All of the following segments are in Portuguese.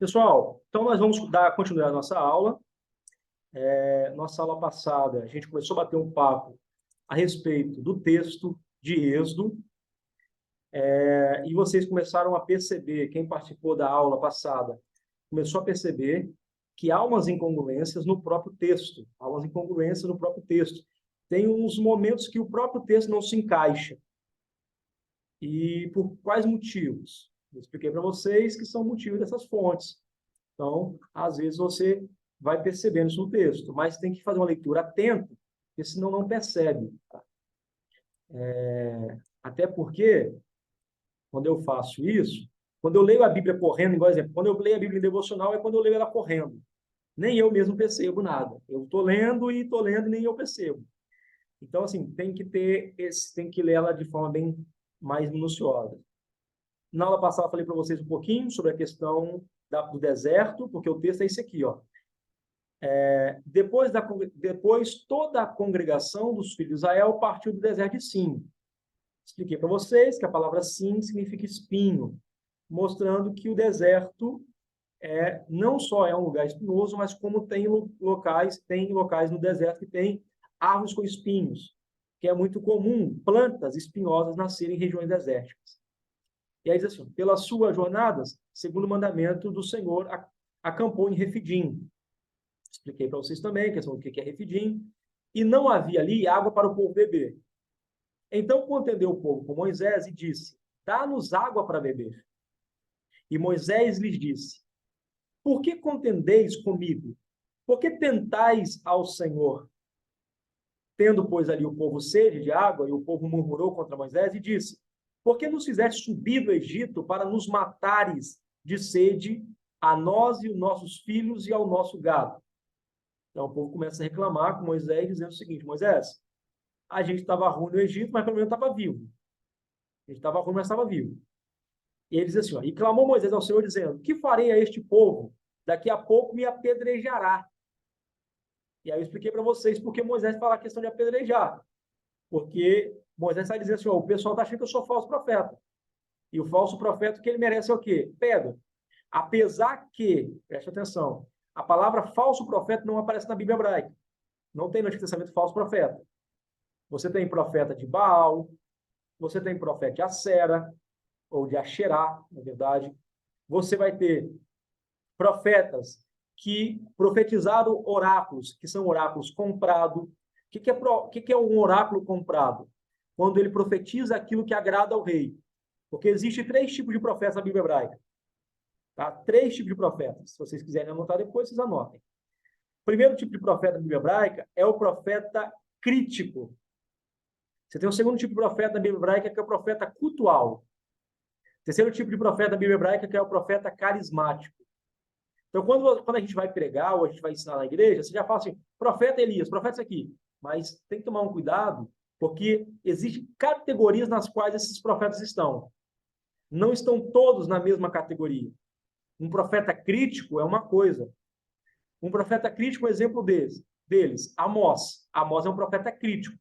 Pessoal, então nós vamos dar continuidade à nossa aula. Nossa aula passada, a gente começou a bater um papo a respeito do texto de Êxodo, e vocês começaram a perceber, quem participou da aula passada, começou a perceber que há umas incongruências no próprio texto, há umas incongruências no próprio texto. Tem uns momentos que o próprio texto não se encaixa. E por quais motivos? Eu expliquei para vocês que são motivos dessas fontes. Então, às vezes você vai percebendo isso no texto, mas tem que fazer uma leitura atenta, porque senão não percebe. Até porque, quando eu faço isso, quando eu leio a Bíblia correndo, igual exemplo, quando eu leio a Bíblia em devocional é quando eu leio ela correndo. Nem eu mesmo percebo nada. Eu estou lendo e nem eu percebo. Então, assim, tem que ler ela de forma bem mais minuciosa. Na aula passada, eu falei para vocês um pouquinho sobre a questão do deserto, porque o texto é esse aqui, ó. Depois, toda a congregação dos filhos de Israel partiu do deserto de Sim. Expliquei para vocês que a palavra Sim significa espinho, mostrando que o deserto não só é um lugar espinhoso, mas como tem locais no deserto que tem árvores com espinhos, que é muito comum plantas espinhosas nascerem em regiões desérticas. E aí diz assim, pelas suas jornadas, segundo o mandamento do Senhor, acampou em Refidim. Expliquei para vocês também a questão do que é Refidim. E não havia ali água para o povo beber. Então contendeu o povo com Moisés e disse, dá-nos água para beber. E Moisés lhes disse, por que contendeis comigo? Por que tentais ao Senhor? Tendo, pois, ali o povo sede de água, e o povo murmurou contra Moisés e disse, por que nos fizeste subir do Egito para nos matares de sede a nós e os nossos filhos e ao nosso gado? Então o povo começa a reclamar com Moisés, dizendo o seguinte, Moisés, a gente estava ruim no Egito, mas pelo menos estava vivo. A gente estava ruim, mas estava vivo. E ele diz assim, ó, e clamou Moisés ao Senhor, dizendo, que farei a este povo? Daqui a pouco me apedrejará. E aí eu expliquei para vocês porque Moisés fala a questão de apedrejar. Porque Moisés está dizendo assim, ó, o pessoal está achando que eu sou falso profeta. E o falso profeta, o que ele merece é o quê? Pedra. Apesar que, preste atenção, a palavra falso profeta não aparece na Bíblia hebraica. Não tem no Antigo Testamento falso profeta. Você tem profeta de Baal, você tem profeta de Acera, ou de Asherá, na verdade. Você vai ter profetas que profetizaram oráculos, que são oráculos comprados. O que é um oráculo comprado? Quando ele profetiza aquilo que agrada ao rei. Porque existe 3 tipos de profetas na Bíblia hebraica. Tá? 3 tipos de profetas. Se vocês quiserem anotar depois, vocês anotem. O primeiro tipo de profeta da Bíblia hebraica é o profeta crítico. Você tem o segundo tipo de profeta da Bíblia hebraica, que é o profeta cultual. O terceiro tipo de profeta da Bíblia hebraica, que é o profeta carismático. Então, quando a gente vai pregar ou a gente vai ensinar na igreja, você já fala assim, profeta Elias, profeta isso aqui. Mas tem que tomar um cuidado, porque existem categorias nas quais esses profetas estão. Não estão todos na mesma categoria. Um profeta crítico é uma coisa. Um profeta crítico, um exemplo deles, Amós. Amós é um profeta crítico.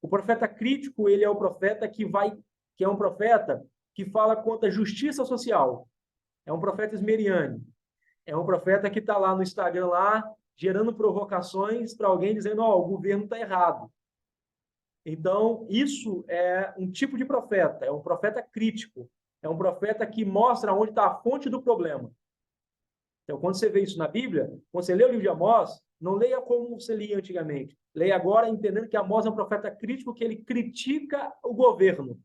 O profeta crítico, ele é o profeta que é um profeta que fala contra a justiça social. É um profeta esmeriane. É um profeta que está lá no Instagram, lá, gerando provocações para alguém dizendo, ó, o governo está errado. Então, isso é um tipo de profeta, é um profeta crítico. É um profeta que mostra onde está a fonte do problema. Então, quando você vê isso na Bíblia, quando você lê o livro de Amós, não leia como você lia antigamente. Leia agora entendendo que Amós é um profeta crítico, que ele critica o governo.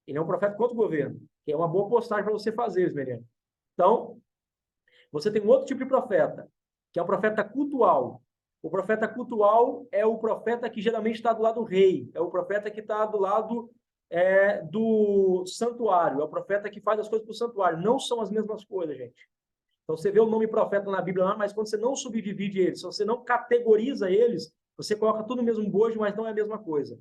Ele é um profeta contra o governo, que é uma boa postagem para você fazer, Esmeriano. Então, você tem um outro tipo de profeta, que é o profeta cultual. O profeta cultual é o profeta que geralmente está do lado do rei, é o profeta que está do lado do santuário, é o profeta que faz as coisas para o santuário. Não são as mesmas coisas, gente. Então, você vê o nome profeta na Bíblia, mas quando você não subdivide eles, se você não categoriza eles, você coloca tudo no mesmo bojo, mas não é a mesma coisa.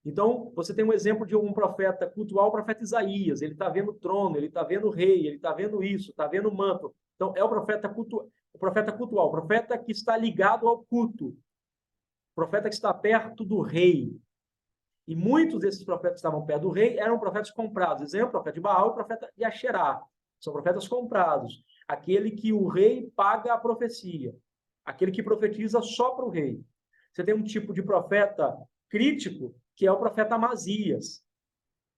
Então, você tem um exemplo de um profeta cultual, o profeta Isaías. Ele está vendo o trono, ele está vendo o rei, ele está vendo isso, está vendo o manto. Então, é o profeta cultual, o profeta que está ligado ao culto, o profeta que está perto do rei. E muitos desses profetas que estavam perto do rei eram profetas comprados. Exemplo, o profeta de Baal e o profeta de Asherá. São profetas comprados. Aquele que o rei paga a profecia. Aquele que profetiza só para o rei. Você tem um tipo de profeta crítico, que é o profeta Amazias.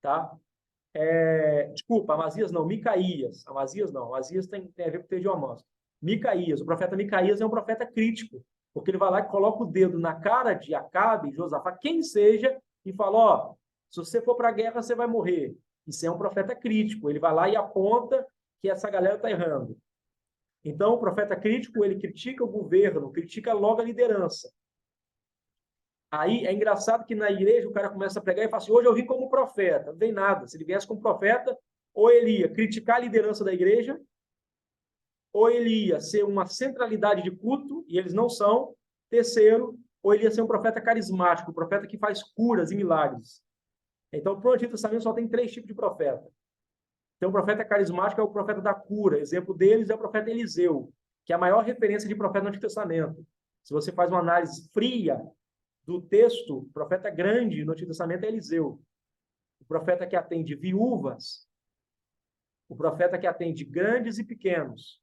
Tá? Desculpa, Amazias não, Micaías. Amazias não, Amazias tem a ver com o texto de Amós. Micaías, o profeta Micaías é um profeta crítico, porque ele vai lá e coloca o dedo na cara de Acabe, Josafá, quem seja, e fala, ó, se você for para a guerra, você vai morrer. Isso é um profeta crítico, ele vai lá e aponta que essa galera está errando. Então, o profeta crítico, ele critica o governo, critica logo a liderança. Aí é engraçado que na igreja o cara começa a pregar e fala assim, hoje eu vim como profeta. Não tem nada. Se ele viesse como profeta, ou ele ia criticar a liderança da igreja, ou ele ia ser uma centralidade de culto, e eles não são. Terceiro, ou ele ia ser um profeta carismático, um profeta que faz curas e milagres. Então, para o Antigo Testamento só tem 3 tipos de profeta. Então, o profeta carismático é o profeta da cura. Exemplo deles é o profeta Eliseu, que é a maior referência de profeta no Antigo Testamento. Se você faz uma análise fria do texto, o profeta grande no Antigo Testamento é Eliseu. O profeta que atende viúvas, o profeta que atende grandes e pequenos,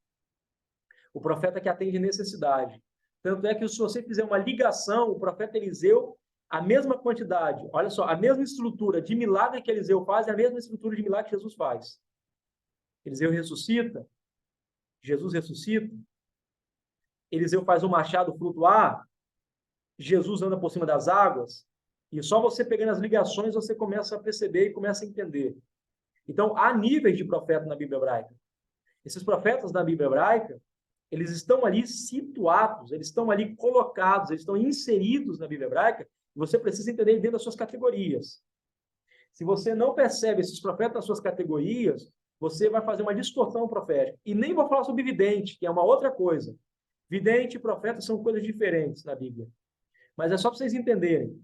o profeta que atende necessidade. Tanto é que se você fizer uma ligação, o profeta Eliseu, a mesma quantidade, olha só, a mesma estrutura de milagre que Eliseu faz é a mesma estrutura de milagre que Jesus faz. Eliseu ressuscita, Jesus ressuscita, Eliseu faz o machado flutuar, Jesus anda por cima das águas, e só você pegando as ligações você começa a perceber e começa a entender. Então, há níveis de profeta na Bíblia hebraica. Esses profetas da Bíblia hebraica, eles estão ali situados, eles estão ali colocados, eles estão inseridos na Bíblia hebraica, e você precisa entender dentro das suas categorias. Se você não percebe esses profetas nas suas categorias, você vai fazer uma distorção profética. E nem vou falar sobre vidente, que é uma outra coisa. Vidente e profeta são coisas diferentes na Bíblia. Mas é só para vocês entenderem.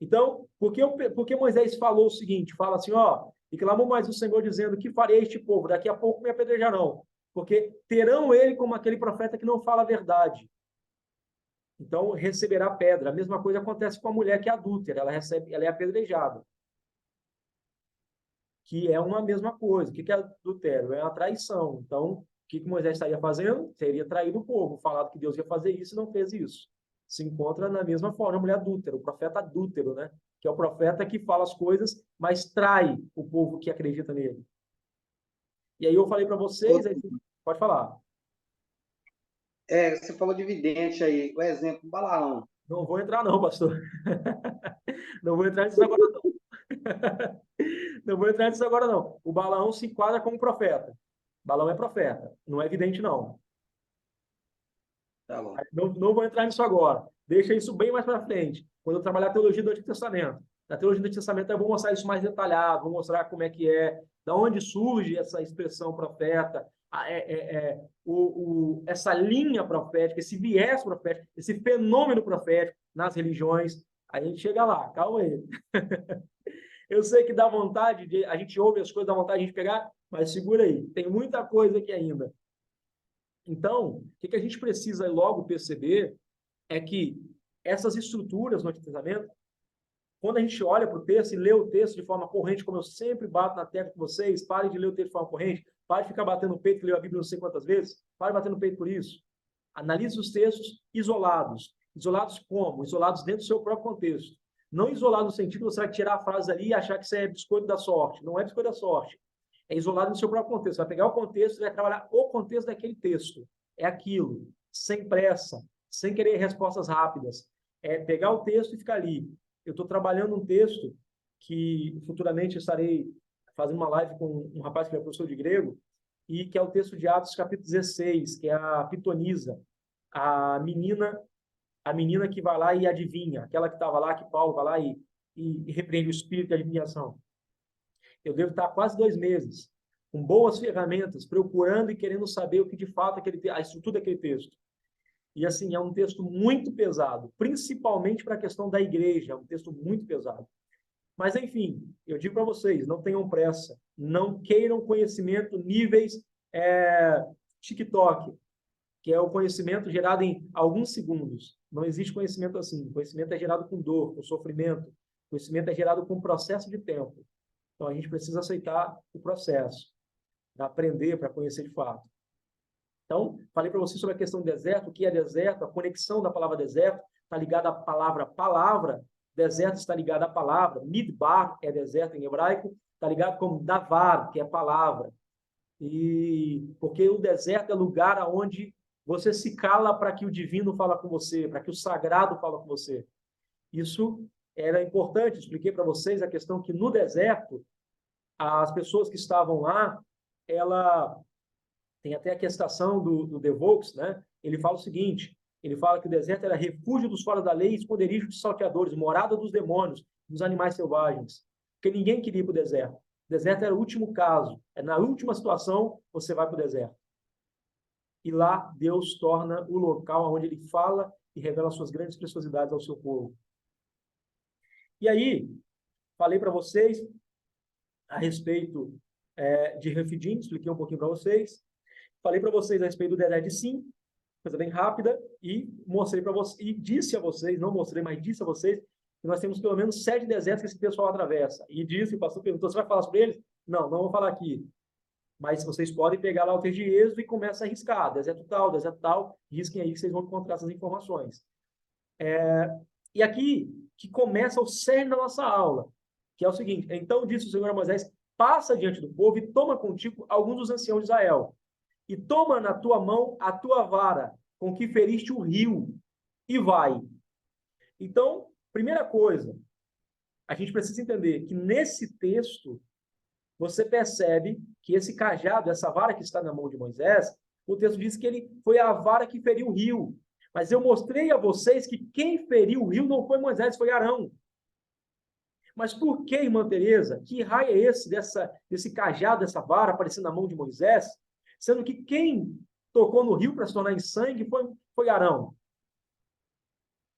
Então, por que Moisés falou o seguinte? Fala assim, ó, e clamou mais o Senhor dizendo, que farei a este povo? Daqui a pouco me apedrejarão. Porque terão ele como aquele profeta que não fala a verdade. Então, receberá pedra. A mesma coisa acontece com a mulher que é adúltera. Ela é apedrejada. Que é uma mesma coisa. O que é adultério? É uma traição. Então, o que Moisés estaria fazendo? Teria traído o povo, falado que Deus ia fazer isso e não fez isso. Se encontra na mesma forma a mulher adúltera, o profeta adúltero, né? Que é o profeta que fala as coisas, mas trai o povo que acredita nele. E aí eu falei para vocês, aí, pode falar. Você falou de vidente aí, o exemplo, Balaão. Não vou entrar não, pastor. Não vou entrar nisso agora não. Não vou entrar nisso agora não. O Balaão se enquadra como profeta. Balaão é profeta, não é vidente não. Tá bom. Não vou entrar nisso agora. Deixa isso bem mais para frente, quando eu trabalhar a teologia do Antigo Testamento. Na teologia do Antigo Testamento eu vou mostrar isso mais detalhado, vou mostrar como é que é, da onde surge essa expressão profeta, essa linha profética, esse viés profético, esse fenômeno profético nas religiões. A gente chega lá, calma aí. Eu sei que dá vontade, a gente ouve as coisas, dá vontade de a gente pegar, mas segura aí, tem muita coisa aqui ainda. Então, o que a gente precisa logo perceber é que essas estruturas no Antigo Testamento, quando a gente olha para o texto e lê o texto de forma corrente, como eu sempre bato na tecla com vocês, parem de ler o texto de forma corrente, parem de ficar batendo no peito, que leu a Bíblia não sei quantas vezes, parem de bater no peito por isso. Analise os textos isolados. Isolados como? Isolados dentro do seu próprio contexto. Não isolados no sentido que você vai tirar a frase ali e achar que isso é biscoito da sorte. Não é biscoito da sorte. É isolado no seu próprio contexto. Você vai pegar o contexto e vai trabalhar o contexto daquele texto. É aquilo, sem pressa, sem querer respostas rápidas. É pegar o texto e ficar ali. Eu estou trabalhando um texto que futuramente estarei fazendo uma live com um rapaz que é professor de grego, e que é o texto de Atos, capítulo 16, que é a pitonisa, a menina que vai lá e adivinha, aquela que estava lá, que Paulo vai lá e repreende o espírito de adivinhação. Eu devo estar quase 2 meses, com boas ferramentas, procurando e querendo saber o que de fato a estrutura daquele texto. E assim, é um texto muito pesado, principalmente para a questão da igreja, é um texto muito pesado. Mas, enfim, eu digo para vocês, não tenham pressa, não queiram conhecimento níveis TikTok, que é o conhecimento gerado em alguns segundos. Não existe conhecimento assim. Conhecimento é gerado com dor, com sofrimento. Conhecimento é gerado com processo de tempo. Então, a gente precisa aceitar o processo. para aprender, para conhecer de fato. Então, falei para você sobre a questão do deserto, o que é deserto, a conexão da palavra deserto está ligada à palavra palavra, deserto está ligado à palavra, midbar é deserto em hebraico, está ligado com davar, que é palavra. E porque o deserto é lugar onde você se cala para que o divino fala com você, para que o sagrado fala com você. Isso era importante, expliquei para vocês a questão que no deserto, as pessoas que estavam lá, ela tem até a questão do De Vaux, né? Ele fala o seguinte, ele fala que o deserto era refúgio dos fora da lei, esconderijo dos salteadores, morada dos demônios, dos animais selvagens, porque ninguém queria ir para o deserto. O deserto era o último caso, é na última situação você vai para o deserto. E lá Deus torna o local onde ele fala e revela suas grandes preciosidades ao seu povo. E aí, falei para vocês a respeito de Refidim, expliquei um pouquinho para vocês. Falei para vocês a respeito do deserto de Sim, coisa bem rápida, e mostrei para vocês, e disse a vocês, não mostrei, mas disse a vocês, que nós temos pelo menos 7 desertos que esse pessoal atravessa. E disse, o pastor perguntou, você vai falar sobre eles? Não, não vou falar aqui. Mas vocês podem pegar lá o texto de Êxodo e começar a riscar, deserto tal, risquem aí que vocês vão encontrar essas informações. E aqui que começa o cerne da nossa aula, que é o seguinte, então disse o Senhor a Moisés, passa diante do povo e toma contigo alguns dos anciãos de Israel, e toma na tua mão a tua vara, com que feriste o rio, e vai. Então, primeira coisa, a gente precisa entender que nesse texto, você percebe que esse cajado, essa vara que está na mão de Moisés, o texto diz que ele foi a vara que feriu o rio. Mas eu mostrei a vocês que quem feriu o rio não foi Moisés, foi Arão. Mas por que, irmã Teresa? Que raio é esse desse cajado, dessa vara aparecendo na mão de Moisés? Sendo que quem tocou no rio para se tornar em sangue foi Arão.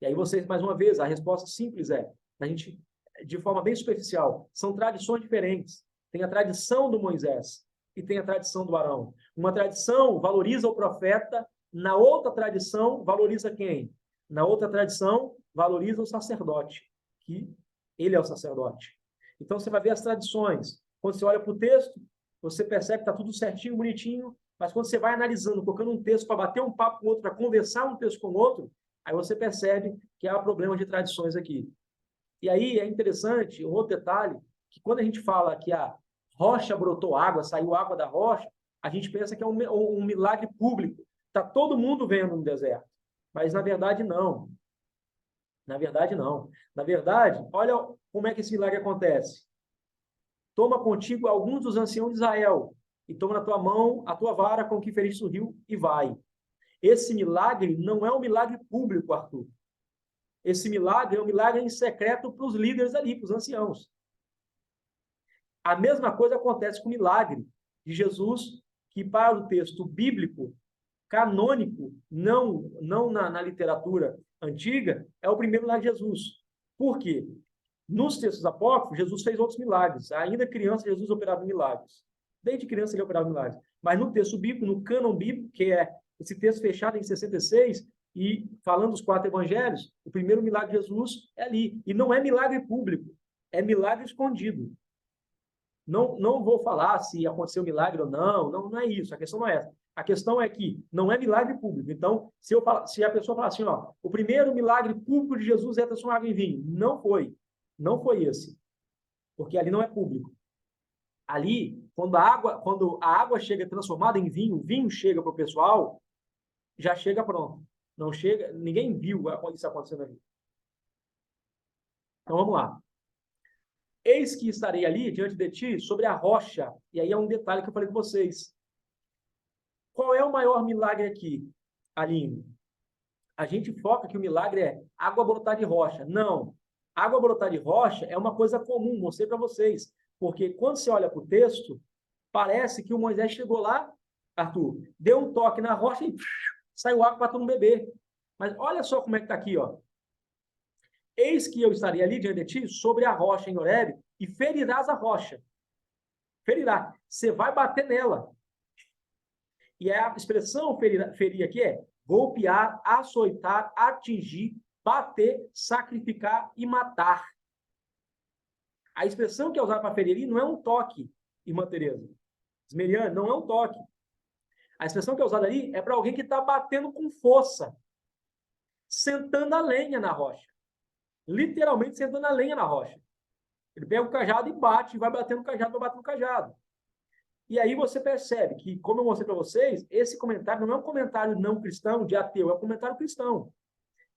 E aí vocês, mais uma vez, a resposta simples a gente, de forma bem superficial, são tradições diferentes. Tem a tradição do Moisés e tem a tradição do Arão. Uma tradição valoriza o profeta, na outra tradição valoriza quem? Na outra tradição valoriza o sacerdote, que ele é o sacerdote. Então você vai ver as tradições. Quando você olha para o texto, você percebe que está tudo certinho, bonitinho, mas quando você vai analisando, colocando um texto para bater um papo com o outro, para conversar um texto com o outro, aí você percebe que há problema de tradições aqui. E aí é interessante, um outro detalhe, que quando a gente fala que a rocha brotou água, saiu água da rocha, a gente pensa que é um milagre público. Está todo mundo vendo no deserto. Mas, na verdade, não. Na verdade, não. Na verdade, olha como é que esse milagre acontece. Toma contigo alguns dos anciãos de Israel e toma na tua mão a tua vara com que feriste o rio e vai. Esse milagre não é um milagre público, Arthur. Esse milagre é um milagre em secreto para os líderes ali, para os anciãos. A mesma coisa acontece com o milagre de Jesus, que para o texto bíblico, canônico, não na literatura antiga, é o primeiro milagre de Jesus. Por quê? Nos textos apócrifos, Jesus fez outros milagres. Ainda criança, Jesus operava milagres. Desde criança ele operava milagres. Mas no texto bíblico, no cânon bíblico, que é esse texto fechado em 66, e falando dos 4 evangelhos, o primeiro milagre de Jesus é ali. E não é milagre público, é milagre escondido. Não vou falar se aconteceu milagre ou não é isso, a questão não é essa. A questão é que não é milagre público. Então, se a pessoa falar assim, ó, o primeiro milagre público de Jesus é transformar água em vinho. Não foi esse. Porque ali não é público. Ali, quando a água chega transformada em vinho, o vinho chega para o pessoal, já chega pronto. Não chega, ninguém viu isso acontecendo ali. Então, vamos lá. Eis que estarei ali diante de ti sobre a rocha. E aí é um detalhe que eu falei com vocês. Qual é o maior milagre aqui, Aline? A gente foca que o milagre é água brotar de rocha. Não. Água brotar de rocha é uma coisa comum, mostrei para vocês. Porque quando você olha para o texto, parece que o Moisés chegou lá, Arthur, deu um toque na rocha e saiu água para todo mundo beber. Mas olha só como é que está aqui, ó. Eis que eu estarei ali diante de ti sobre a rocha em Horebe e ferirás a rocha. Ferirá. Você vai bater nela. E a expressão ferir aqui é golpear, açoitar, atingir, bater, sacrificar e matar. A expressão que é usada para ferir não é um toque, irmã Teresa. Esmeriando, não é um toque. A expressão que é usada ali é para alguém que está batendo com força, sentando a lenha na rocha. Literalmente sentando a lenha na rocha. Ele pega o cajado e bate, vai batendo o cajado, vai batendo o cajado. E aí você percebe que, como eu mostrei para vocês, esse comentário não é um comentário não cristão, de ateu, é um comentário cristão.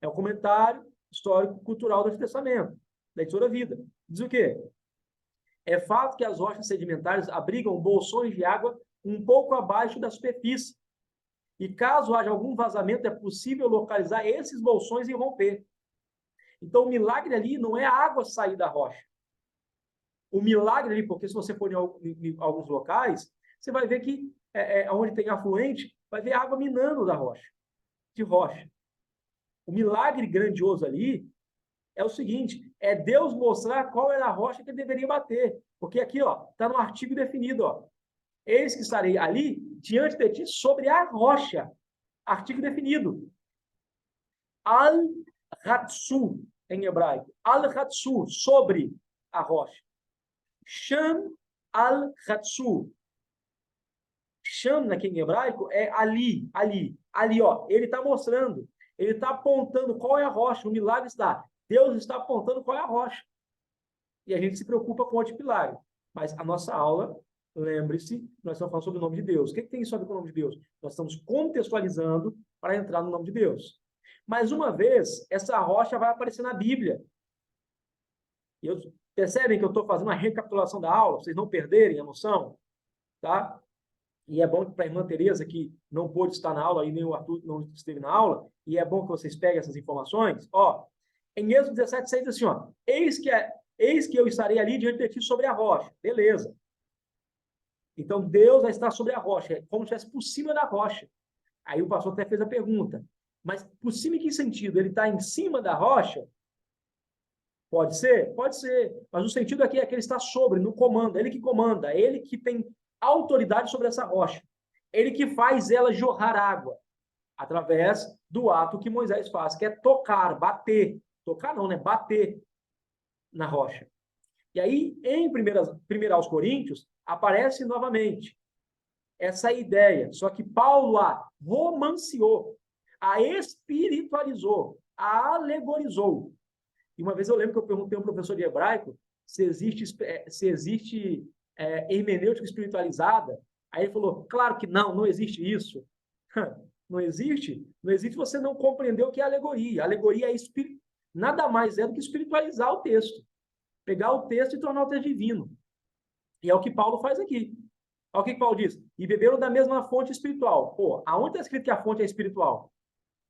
É um comentário histórico-cultural do Antigo Testamento, da editora Vida. Diz o quê? É fato que as rochas sedimentares abrigam bolsões de água um pouco abaixo da superfície. E caso haja algum vazamento, é possível localizar esses bolsões e romper. Então, o milagre ali não é a água sair da rocha. O milagre ali, porque se você for em alguns locais, você vai ver que onde tem afluente, vai ver água minando da rocha, de rocha. O milagre grandioso ali é o seguinte, é Deus mostrar qual era a rocha que ele deveria bater. Porque aqui, ó, está no artigo definido, ó. Eis que estarei ali, diante de ti, sobre a rocha. Artigo definido. Al-Hatsu, em hebraico. Al-Hatsu, sobre a rocha. Sham al-Hatsu. Sham, aqui em hebraico, é ali, ali. Ali, ó. Ele está mostrando. Ele está apontando qual é a rocha. O milagre está. Deus está apontando qual é a rocha. E a gente se preocupa com o antipilário. Mas a nossa aula, lembre-se, nós estamos falando sobre o nome de Deus. O que tem isso a ver com o nome de Deus? Nós estamos contextualizando para entrar no nome de Deus. Mas uma vez, essa rocha vai aparecer na Bíblia. Percebem que eu estou fazendo uma recapitulação da aula, para vocês não perderem a noção? Tá? E é bom para a irmã Tereza, que não pôde estar na aula, e nem o Arthur não esteve na aula, e é bom que vocês peguem essas informações. Ó, em Êxodo 17, 6, assim, ó, eis que eu estarei ali diante de ti sobre a rocha. Beleza. Então, Deus vai estar sobre a rocha, como se estivesse por cima da rocha. Aí o pastor até fez a pergunta, mas por cima em que sentido? Ele está em cima da rocha? Pode ser? Pode ser. Mas o sentido aqui é que ele está sobre, no comando. Ele que comanda, ele que tem autoridade sobre essa rocha. Ele que faz ela jorrar água, através do ato que Moisés faz, que é tocar, bater. Tocar não, né? Bater na rocha. E aí, em 1 aos Coríntios, aparece novamente essa ideia. Só que Paulo a romanceou, a espiritualizou, a alegorizou. E uma vez eu lembro que eu perguntei a um professor de hebraico se existe hermenêutica espiritualizada. Aí ele falou, claro que não, não existe isso. Não existe? Não existe você não compreender o que é alegoria. A alegoria é nada mais é do que espiritualizar o texto. Pegar o texto e tornar o texto divino. E é o que Paulo faz aqui. Olha o que Paulo diz. E beberam da mesma fonte espiritual. Pô, aonde está escrito que a fonte é espiritual?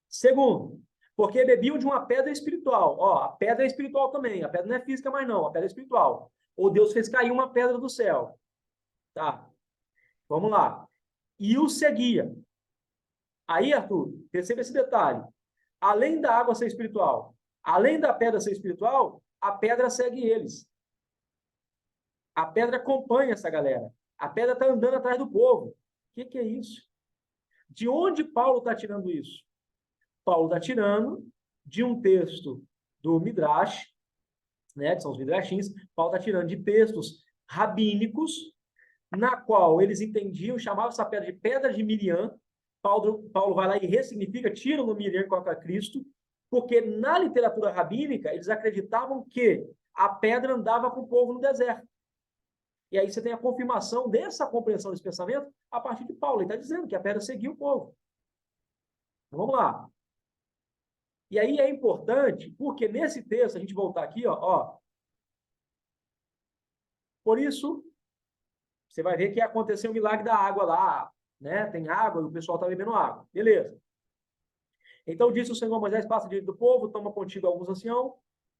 Segundo, porque bebiam de uma pedra espiritual. Ó, a pedra é espiritual também. A pedra não é física mais não, a pedra é espiritual. Ou Deus fez cair uma pedra do céu. Tá. Vamos lá. E o seguia. Aí, Arthur, perceba esse detalhe. Além da água ser espiritual, além da pedra ser espiritual, a pedra segue eles. A pedra acompanha essa galera. A pedra está andando atrás do povo. O que é isso? De onde Paulo está tirando isso? Paulo está tirando de um texto do Midrash, né, que são os Midrashins. Paulo está tirando de textos rabínicos, na qual eles entendiam, chamavam essa pedra de pedra de Miriam. Paulo vai lá e ressignifica, tira no Miriam e coloca Cristo, porque na literatura rabínica eles acreditavam que a pedra andava com o povo no deserto. E aí você tem a confirmação dessa compreensão desse pensamento a partir de Paulo. Ele está dizendo que a pedra seguia o povo. Então, vamos lá. E aí é importante, porque nesse texto, a gente voltar aqui, ó, por isso, você vai ver que aconteceu o milagre da água lá, né? Tem água e o pessoal está bebendo água. Beleza. Então disse o Senhor Moisés, passa diante do povo, toma contigo alguns anciãos,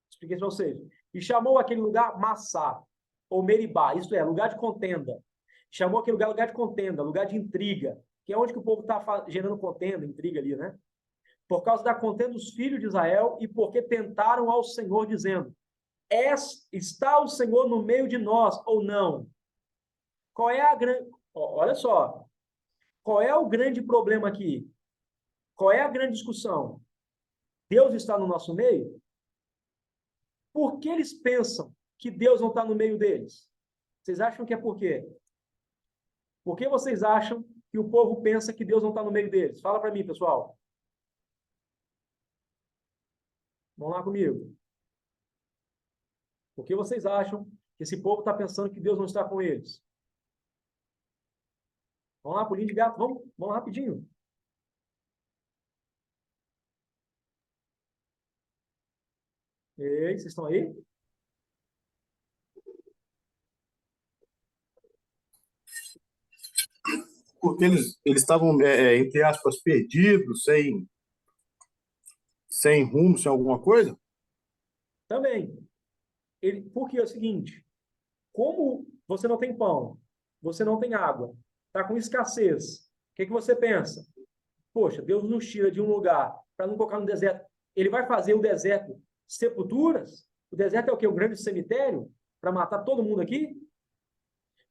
expliquei para vocês, e chamou aquele lugar Massá, ou Meribá, isto é, lugar de contenda. Chamou aquele lugar de contenda, lugar de intriga, que é onde que o povo está gerando contenda, intriga ali, né? Por causa da contenda dos filhos de Israel e porque tentaram ao Senhor, dizendo, está o Senhor no meio de nós ou não? Qual é a grande... Olha só, qual é o grande problema aqui? Qual é a grande discussão? Deus está no nosso meio? Por que eles pensam que Deus não está no meio deles? Vocês acham que é por quê? Por que vocês acham que o povo pensa que Deus não está no meio deles? Fala para mim, pessoal. Vamos lá comigo. Por que vocês acham que esse povo está pensando que Deus não está com eles? Vamos lá, pulinho de gato, vamos rapidinho. Ei, vocês estão aí? Porque eles estavam, entre aspas, perdidos, sem rumo, sem alguma coisa? Também. Porque é o seguinte, como você não tem pão, você não tem água, está com escassez, o que você pensa? Poxa, Deus nos tira de um lugar para não colocar no deserto. Ele vai fazer o deserto sepulturas? O deserto é o quê? Um grande cemitério? Para matar todo mundo aqui?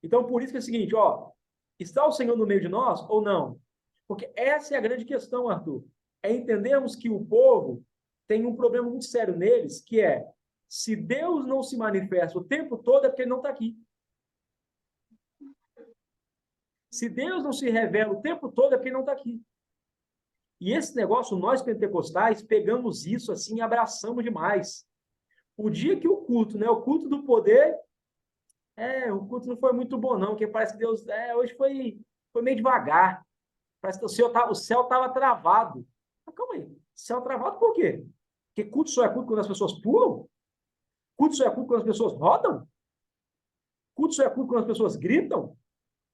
Então, por isso que é o seguinte, ó, está o Senhor no meio de nós ou não? Porque essa é a grande questão, Arthur. É entendermos que o povo tem um problema muito sério neles, que é, se Deus não se manifesta o tempo todo, é porque ele não está aqui. Se Deus não se revela o tempo todo, é porque ele não está aqui. E esse negócio, nós pentecostais, pegamos isso assim e abraçamos demais. O dia que o culto, né, o culto do poder, o culto não foi muito bom, não, porque parece que Deus, hoje foi meio devagar. Parece que o céu estava travado. Mas calma aí, céu travado por quê? Porque culto só é culto quando as pessoas pulam? Culto só é culto quando as pessoas rodam? Culto só é culto quando as pessoas gritam?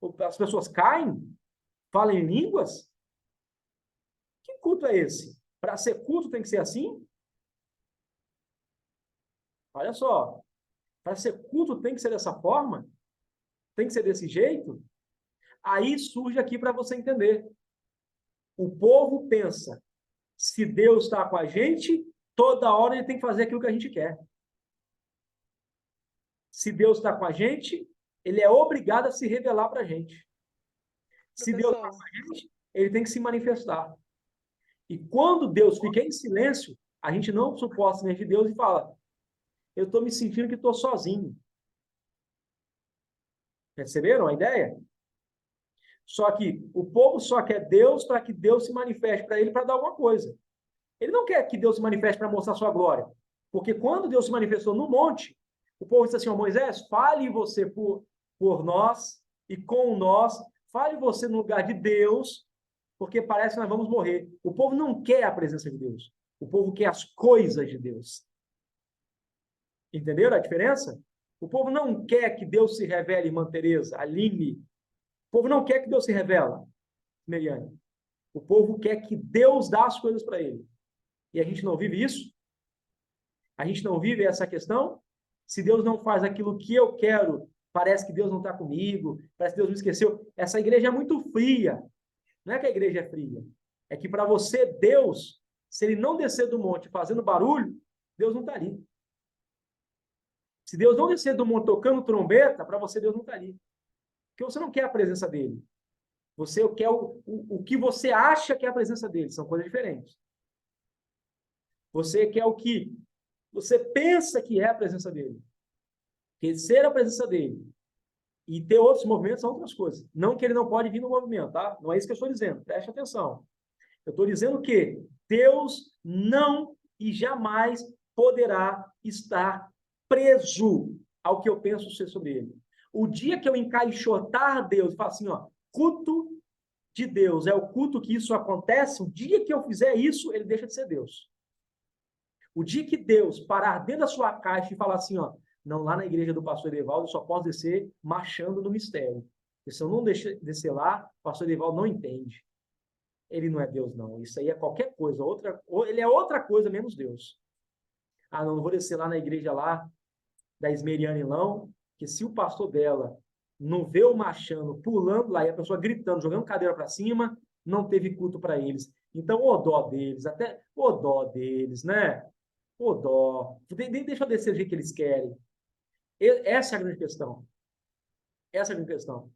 Ou as pessoas caem? Falam em línguas? Que culto é esse? Para ser culto tem que ser assim? Olha só, para ser culto tem que ser dessa forma? Tem que ser desse jeito? Aí surge aqui para você entender. O povo pensa, se Deus está com a gente, toda hora ele tem que fazer aquilo que a gente quer. Se Deus está com a gente, ele é obrigado a se revelar para a gente. Se Deus está com a gente, ele tem que se manifestar. E quando Deus fica em silêncio, a gente não suporta o silêncio de Deus e fala, eu estou me sentindo que estou sozinho. Perceberam a ideia? Só que o povo só quer Deus para que Deus se manifeste para ele para dar alguma coisa. Ele não quer que Deus se manifeste para mostrar sua glória. Porque quando Deus se manifestou no monte, o povo disse assim, Moisés, fale você por nós e com nós, fale você no lugar de Deus, porque parece que nós vamos morrer. O povo não quer a presença de Deus. O povo quer as coisas de Deus. Entenderam a diferença? O povo não quer que Deus se revele, irmã Tereza, Aline. O povo não quer que Deus se revela, Meriane. O povo quer que Deus dá as coisas para ele. E a gente não vive isso? A gente não vive essa questão? Se Deus não faz aquilo que eu quero, parece que Deus não está comigo, parece que Deus me esqueceu. Essa igreja é muito fria. Não é que a igreja é fria. É que para você, Deus, se ele não descer do monte fazendo barulho, Deus não está ali. Se Deus não descer do monte tocando trombeta, para você, Deus não está ali. Porque você não quer a presença dele. Você quer o que você acha que é a presença dele. São coisas diferentes. Você quer o que você pensa que é a presença dele. Porque ser a presença dele e ter outros movimentos são outras coisas. Não que ele não pode vir no movimento, tá? Não é isso que eu estou dizendo. Preste atenção. Eu estou dizendo que Deus não e jamais poderá estar preso ao que eu penso ser sobre ele. O dia que eu encaixotar Deus e falar assim, ó, culto de Deus é o culto que isso acontece, o dia que eu fizer isso, ele deixa de ser Deus. O dia que Deus parar dentro da sua caixa e falar assim, ó, não, lá na igreja do pastor Edevaldo eu só posso descer marchando no mistério. Porque se eu não descer lá, o pastor Edevaldo não entende. Ele não é Deus, não. Isso aí é qualquer coisa. Ele é outra coisa menos Deus. Ah, não vou descer lá na igreja lá da Esmeriana Ilão, que se o pastor dela não vê o marchando, pulando lá, e a pessoa gritando, jogando cadeira para cima, não teve culto para eles. Então, o dó deles, né? O dó. Deixa eu descer do jeito que eles querem. Essa é a grande questão. Essa é a grande questão.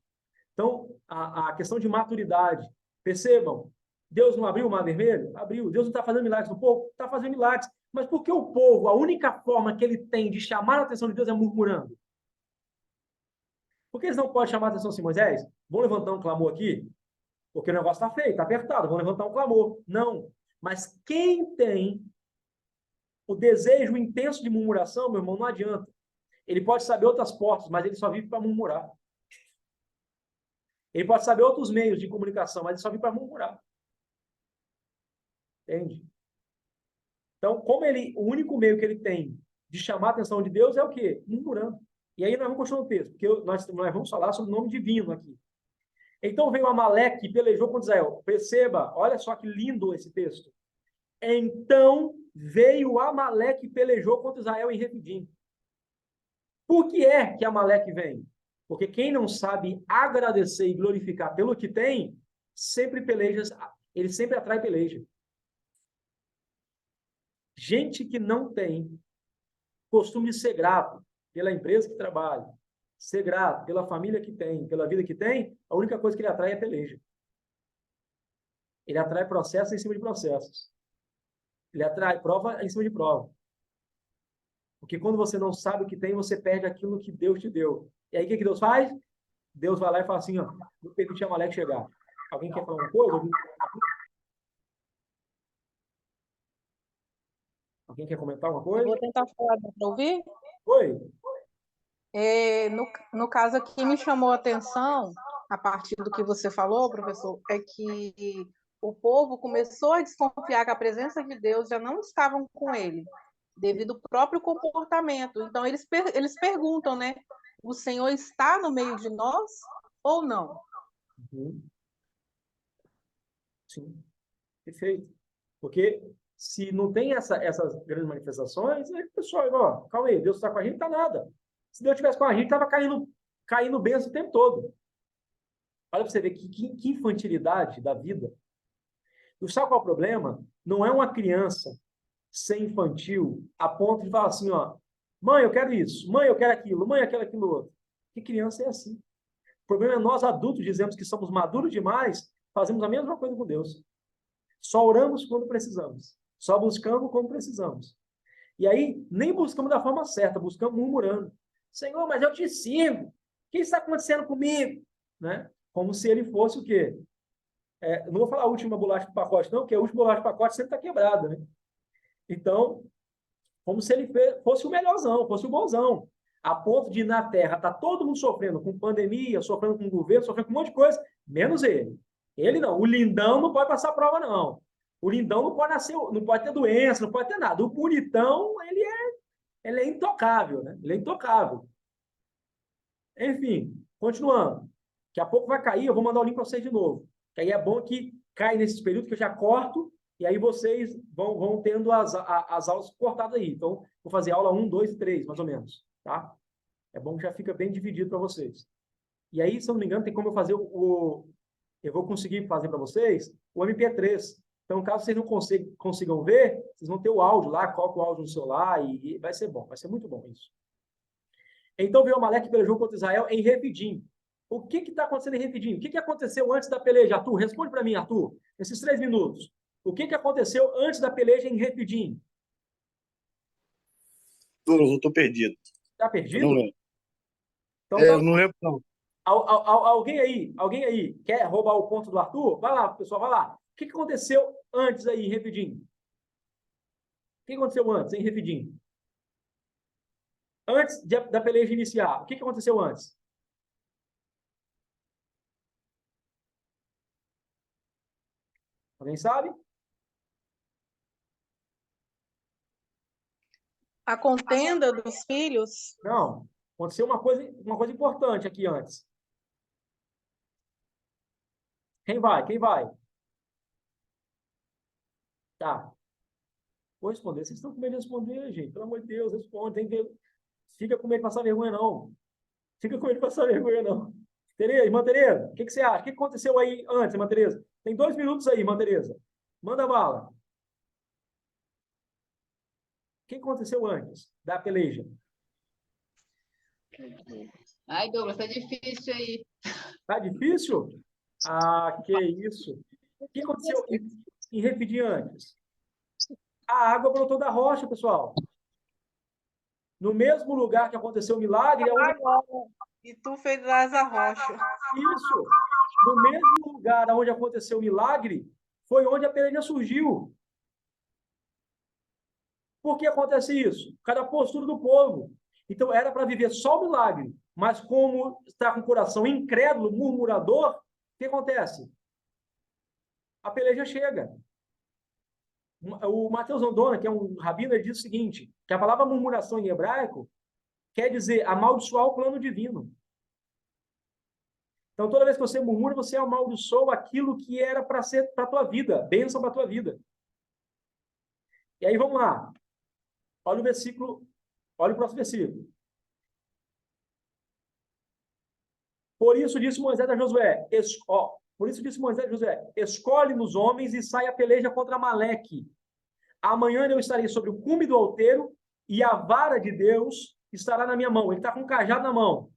Então, a questão de maturidade. Percebam, Deus não abriu o mar vermelho? Abriu. Deus não está fazendo milagres no povo? Está fazendo milagres. Mas por que o povo, a única forma que ele tem de chamar a atenção de Deus é murmurando? Por que eles não podem chamar a atenção assim, Moisés? Vamos levantar um clamor aqui? Porque o negócio está feio, está apertado, vamos levantar um clamor. Não. Mas quem tem o desejo intenso de murmuração, meu irmão, não adianta. Ele pode saber outras portas, mas ele só vive para murmurar. Ele pode saber outros meios de comunicação, mas ele só vive para murmurar. Entende? Então, o único meio que ele tem de chamar a atenção de Deus é o quê? Murmurando. E aí nós vamos continuar o texto, porque nós vamos falar sobre o nome divino aqui. Então veio Amaleque e pelejou contra Israel. Perceba, olha só que lindo esse texto. Então veio Amaleque e pelejou contra Israel em Refidim. Por que é que Amaleque vem? Porque quem não sabe agradecer e glorificar pelo que tem, sempre peleja, ele sempre atrai peleja. Gente que não tem costume de ser grato pela empresa que trabalha, ser grato pela família que tem, pela vida que tem, a única coisa que ele atrai é peleja. Ele atrai processos em cima de processos. Ele atrai prova em cima de prova. Porque quando você não sabe o que tem, você perde aquilo que Deus te deu. E aí o que Deus faz? Deus vai lá e fala assim, ó, não permite a Amaleque chegar. Alguém quer falar uma coisa? Alguém quer comentar uma coisa? Vou tentar falar para ouvir. Oi. No caso aqui, me chamou a atenção, a partir do que você falou, professor, é que o povo começou a desconfiar que a presença de Deus já não estavam com ele, devido ao próprio comportamento. Então, eles perguntam, né? O Senhor está no meio de nós ou não? Uhum. Sim, perfeito. Porque se não tem essas grandes manifestações, aí o pessoal, ó, calma aí, Deus está com a gente, não está nada. Se Deus estivesse com a gente, estava caindo bênção o tempo todo. Olha para você ver que infantilidade da vida. E sabe qual é o problema? Não é uma criança ser infantil a ponto de falar assim, ó, mãe, eu quero isso, mãe, eu quero aquilo, mãe, eu quero aquilo outro. Que criança é assim? O problema é nós adultos dizemos que somos maduros demais, fazemos a mesma coisa com Deus. Só oramos quando precisamos. Só buscamos quando precisamos. E aí, nem buscamos da forma certa, buscamos murmurando. Senhor, mas eu te sirvo. O que está acontecendo comigo? Né? Como se ele fosse o quê? Não vou falar a última bolacha do pacote, não, porque a última bolacha do pacote sempre está quebrada. Né? Então, como se ele fosse o melhorzão, fosse o bonzão. A ponto de, na Terra, tá todo mundo sofrendo com pandemia, sofrendo com governo, sofrendo com um monte de coisa, menos ele. Ele não. O lindão não pode passar prova, não. O lindão não pode nascer, não pode ter doença, não pode ter nada. O bonitão, ele é intocável, né? Ele é intocável. Enfim, continuando. Daqui a pouco vai cair, eu vou mandar o link para vocês de novo. Que aí é bom que cai nesses períodos que eu já corto, e aí vocês vão tendo as aulas cortadas aí. Então, vou fazer aula 1, 2 e 3, mais ou menos. Tá? É bom que já fica bem dividido para vocês. E aí, se eu não me engano, tem como eu fazer eu vou conseguir fazer para vocês o MP3. Então, caso vocês não consigam ver, vocês vão ter o áudio lá, coloca o áudio no celular e vai ser bom, vai ser muito bom isso. Então veio Amaleque e pelejou contra Israel em Refidim. O que está acontecendo em Refidim? O que aconteceu antes da peleja? Arthur, responde para mim, Arthur, nesses 3 minutos. O que aconteceu antes da peleja em Refidim? Eu estou perdido. Está perdido? Eu não lembro. Então, eu não lembro, não. Alguém aí quer roubar o ponto do Arthur? Vai lá, pessoal, vai lá. O que aconteceu antes aí em Refidim? O que aconteceu antes em Refidim? Antes da peleja iniciar, o que aconteceu antes? Alguém sabe? A contenda dos filhos. Não. Aconteceu uma coisa importante aqui antes. Quem vai? Quem vai? Tá. Vou responder. Vocês estão com medo de responder, gente. Pelo amor de Deus, responde. Fica com medo de passar vergonha, não. Fica com medo de passar vergonha, não. Tereza, irmã Tereza, o que você acha? O que aconteceu aí antes, irmã Tereza? Tem 2 minutos aí, irmã Tereza. Manda bala. O que aconteceu antes da peleja? Ai, Douglas, tá difícil aí. Tá difícil? Ah, que isso. O que aconteceu em Refidim antes? A água brotou da rocha, pessoal. No mesmo lugar que aconteceu o milagre, E tu ferirás a rocha. Isso. No mesmo lugar onde aconteceu o milagre, foi onde a peleja surgiu. Por que acontece isso? Por causa da postura do povo. Então, era para viver só o milagre. Mas como está com o coração incrédulo, murmurador, o que acontece? A peleja chega. O Mateus Andona, que é um rabino, ele diz o seguinte, que a palavra murmuração em hebraico quer dizer amaldiçoar o plano divino. Então, toda vez que você murmura, você amaldiçoa aquilo que era para ser para a tua vida, bênção para a tua vida. E aí, vamos lá. Olha o versículo, olha o próximo versículo. Por isso disse Moisés a Josué, escolhe nos homens e sai a peleja contra Amaleque. Amanhã eu estarei sobre o cume do outeiro e a vara de Deus estará na minha mão. Ele está com um cajado na mão.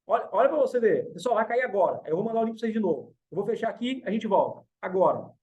Olha para você ver. Pessoal, vai cair agora. Eu vou mandar o link para vocês de novo. Eu vou fechar aqui, a gente volta. Agora.